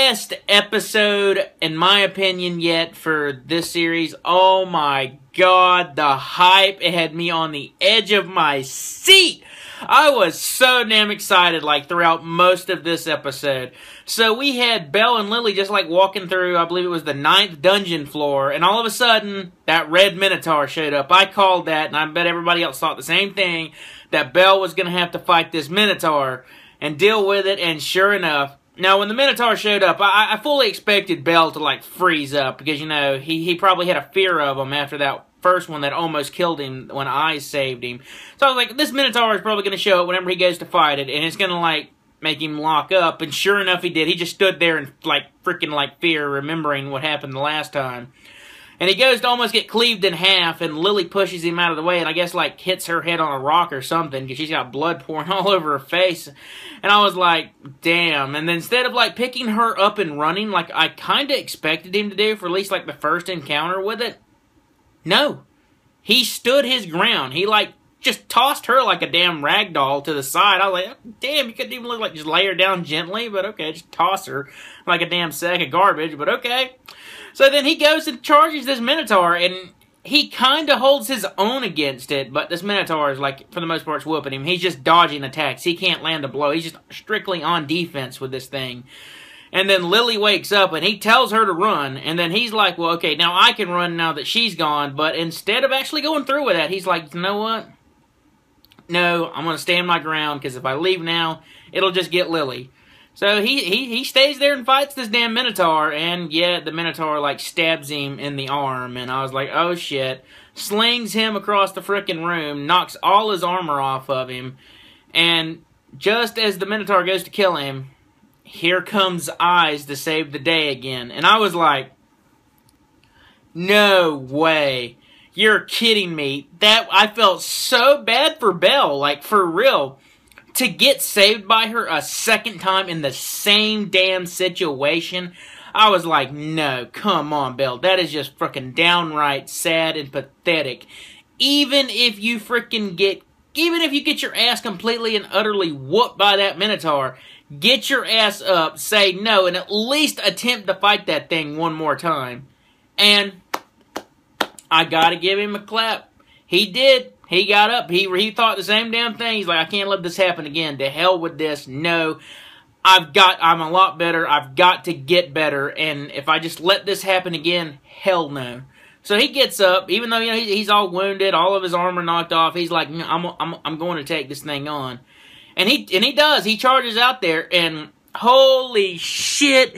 best episode, in my opinion, yet for this series. Oh my god, the hype. It had me on the edge of my seat. I was so damn excited, like, throughout most of this episode. So we had Belle and Lily just, like, walking through, I believe it was the 9th dungeon floor, and all of a sudden, that red minotaur showed up. I called that, and I bet everybody else thought the same thing, that Belle was going to have to fight this minotaur and deal with it, and sure enough, now when the minotaur showed up, I fully expected Belle to, like, freeze up, because, you know, he probably had a fear of him after that first one that almost killed him when I saved him. So I was like, this minotaur is probably going to show up whenever he goes to fight it, and it's going to, like, make him lock up, and sure enough he did. He just stood there in, like, freaking, like, fear, remembering what happened the last time. And he goes to almost get cleaved in half, and Lily pushes him out of the way, and I guess, like, hits her head on a rock or something, because she's got blood pouring all over her face. And I was like, damn. And then instead of, like, picking her up and running, like I kind of expected him to do for at least, like, the first encounter with it, no. He stood his ground. He, like, just tossed her like a damn rag doll to the side. I was like, damn, you couldn't even look like just lay her down gently, but okay, just toss her like a damn sack of garbage, but okay. So then he goes and charges this minotaur, and he kind of holds his own against it, but this minotaur is, like, for the most part, whooping him. He's just dodging attacks. He can't land a blow. He's just strictly on defense with this thing. And then Lily wakes up, and he tells her to run, and then he's like, well, okay, now I can run now that she's gone, but instead of actually going through with that, he's like, you know what? No, I'm going to stand my ground, because if I leave now, it'll just get Lily. So he stays there and fights this damn minotaur, and yeah, the minotaur, like, stabs him in the arm, and I was like, oh shit. Slings him across the frickin' room, knocks all his armor off of him, and just as the minotaur goes to kill him, here comes Eyes to save the day again. And I was like, no way. You're kidding me. That I felt so bad for Belle, like, for real. To get saved by her a second time in the same damn situation, I was like, no, come on, Belle. That is just frickin' downright sad and pathetic. Even if you get your ass completely and utterly whooped by that minotaur, get your ass up, say no, and at least attempt to fight that thing one more time. And I gotta give him a clap. He did. He got up. He thought the same damn thing. He's like, I can't let this happen again. To hell with this. No. I'm a lot better. I've got to get better. And if I just let this happen again, hell no. So he gets up, even though, you know, he's all wounded, all of his armor knocked off. He's like, I'm going to take this thing on. And he does. He charges out there, and holy shit.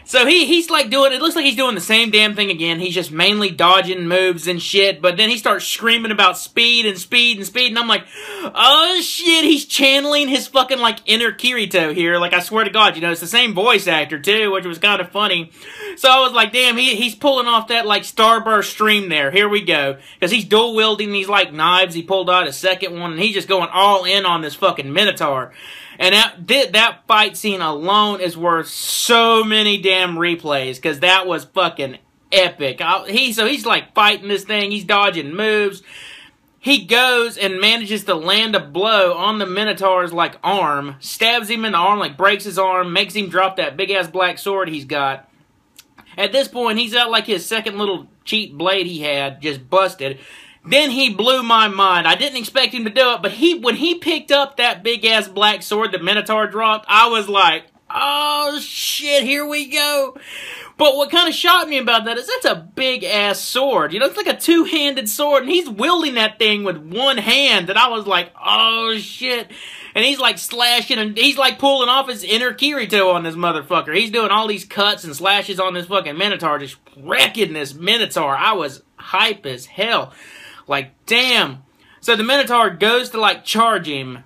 So he's like doing, it looks like he's doing the same damn thing again. He's just mainly dodging moves and shit, but then he starts screaming about speed and speed and speed, and I'm like, oh shit, he's channeling his fucking, like, inner Kirito here. Like, I swear to God, you know, it's the same voice actor too, which was kind of funny. So I was like, damn, he's pulling off that, like, Starburst stream there. Here we go. Because he's dual wielding these, like, knives. He pulled out a second one, and he's just going all in on this fucking minotaur. And that fight scene alone is worth so many damn replays, because that was fucking epic. So he's like fighting this thing, he's dodging moves. He goes and manages to land a blow on the minotaur's, like, arm, stabs him in the arm, like, breaks his arm, makes him drop that big-ass black sword he's got. At this point, he's got, like, his second little cheap blade he had, just busted. Then he blew my mind. I didn't expect him to do it, but when he picked up that big-ass black sword that Minotaur dropped, I was like, oh, shit, here we go. But what kind of shocked me about that is that's a big-ass sword. You know, it's like a two-handed sword, and he's wielding that thing with one hand, and I was like, oh, shit. And he's, like, slashing, and he's, like, pulling off his inner Kirito on this motherfucker. He's doing all these cuts and slashes on this fucking Minotaur, just wrecking this Minotaur. I was hype as hell. Like, damn. So the Minotaur goes to, like, charge him,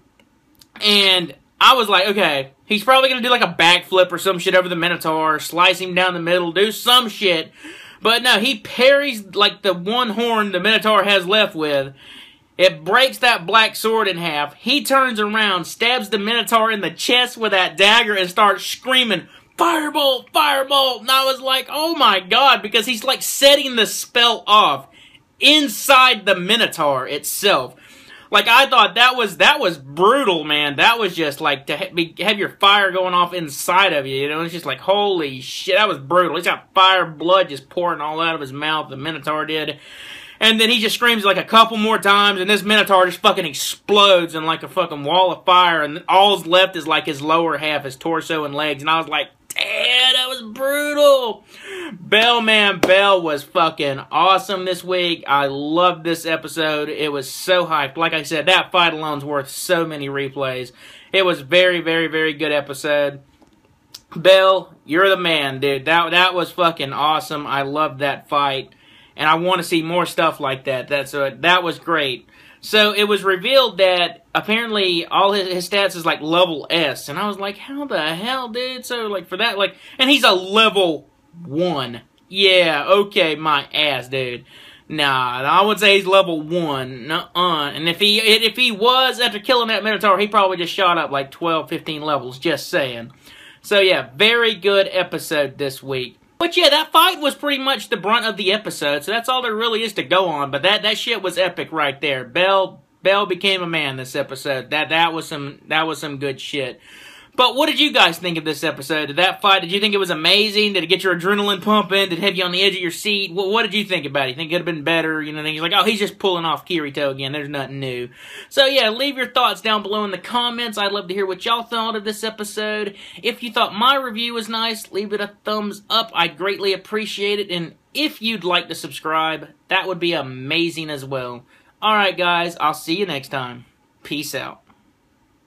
and I was like, okay, he's probably going to do, like, a backflip or some shit over the Minotaur, slice him down the middle, do some shit. But no, he parries, like, the one horn the Minotaur has left with. It breaks that black sword in half. He turns around, stabs the Minotaur in the chest with that dagger, and starts screaming, Firebolt! Firebolt! And I was like, oh my god, because he's, like, setting the spell off inside the Minotaur itself. Like, I thought that was brutal, man. That was just, like, to have your fire going off inside of you, you know? It's just like, holy shit, that was brutal. He's got fire, blood just pouring all out of his mouth, the Minotaur did. And then he just screams, like, a couple more times, and this Minotaur just fucking explodes in, like, a fucking wall of fire, and all's left is, like, his lower half, his torso and legs, and I was like, damn, that was brutal. Bell was fucking awesome this week. I loved this episode. It was so hyped. Like I said, that fight alone's worth so many replays. It was very, very, very good episode. Bell, you're the man, dude. That was fucking awesome. I loved that fight. And I want to see more stuff like that. That was great. So it was revealed that apparently all his stats is like level S. And I was like, how the hell, dude? So like for that, like, and he's a level 1. Yeah, okay, my ass, dude. Nah, I would say he's level 1. Nuh-uh. And if he was, after killing that Minotaur, he probably just shot up like 12, 15 levels, just saying. So yeah, very good episode this week. But yeah, that fight was pretty much the brunt of the episode, so that's all there really is to go on. But that shit was epic right there. Bell became a man this episode. That was some good shit. But what did you guys think of this episode? Did that fight, did you think it was amazing? Did it get your adrenaline pumping? Did it have you on the edge of your seat? What did you think about it? You think it could have been better? You know, things like, oh, he's just pulling off Kirito again. There's nothing new. So yeah, leave your thoughts down below in the comments. I'd love to hear what y'all thought of this episode. If you thought my review was nice, leave it a thumbs up. I'd greatly appreciate it. And if you'd like to subscribe, that would be amazing as well. Alright guys, I'll see you next time. Peace out.